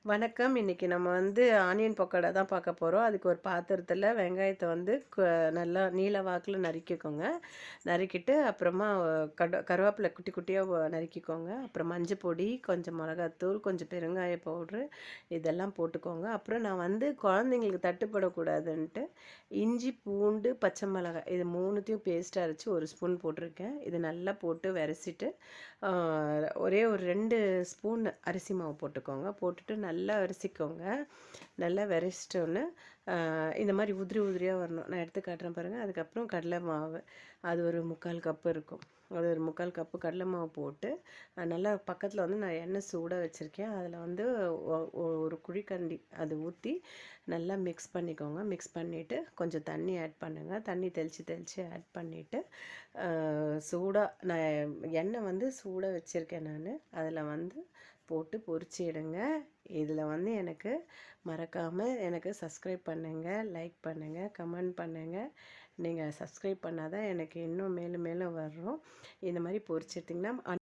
வணக்கம். இன்னைக்கு நம்ம வந்து ஆனியன் பக்கோடா தான் பார்க்க போறோம். அதுக்கு ஒரு பாத்திரத்தில வெங்காயத்த வந்து நல்லா நீள வாக்குல நறுக்கிக்கோங்க. நறுக்கிட்டு அப்புறமா கருவேப்பிலை குட்டி குட்டியா நறுக்கிக்கோங்க. அப்புறம் மஞ்சள் பொடி, கொஞ்சம் மிளகாத்தூள், கொஞ்சம் பெருங்காய பவுட்ரு இதெல்லாம் போட்டுக்கோங்க. அப்புறம் நான் வந்து குழந்தைங்களுக்கு தட்டுப்படக்கூடாதுன்ட்டு இஞ்சி, பூண்டு, பச்சை மிளகாய் இது 3த்தையும் பேஸ்ட்டா அரைச்சு 1 ஸ்பூன் போட்டிருக்கேன். இது நல்லா போட்டு வெரசிட்டு, ஆ ஒரே ஒரு 2 ஸ்பூன் அரிசி மாவு போட்டுக்கோங்க. போட்டுட்டு நல்லா அரிசிக்கோங்க. நல்லா வெரசிட்டோன்னே இந்த மாதிரி உதிரி உதிரியாக வரணும். நான் எடுத்து காட்டுறேன் பாருங்கள். அதுக்கப்புறம் கடலை மாவு அது ஒரு 3/4 கப்பு இருக்கும். அது ஒரு 3/4 கப்பு கடலை மாவு போட்டு நல்லா பக்கத்தில் வந்து நான் எண்ணெய் சூடாக வச்சுருக்கேன். அதில் வந்து ஒரு குழிக்கரண்டி அது ஊற்றி நல்லா மிக்ஸ் பண்ணிக்கோங்க. மிக்ஸ் பண்ணிவிட்டு கொஞ்சம் தண்ணி ஆட் பண்ணுங்கள். தண்ணி தெளித்து தெளித்து ஆட் பண்ணிவிட்டு சூடாக நான் எண்ணெய் வந்து சூடாக வச்சுருக்கேன். நான் அதில் வந்து போட்டு பொரிச்சு எடுங்க. இதில் வந்து எனக்கு மறக்காமல் எனக்கு சப்ஸ்கிரைப் பண்ணுங்கள், லைக் பண்ணுங்கள், கமெண்ட் பண்ணுங்கள். நீங்கள் சப்ஸ்கிரைப் பண்ணால் தான் எனக்கு இன்னும் மேலும் மேலும் வரும். இந்த மாதிரி பொரிச்சு எடுத்திங்கன்னா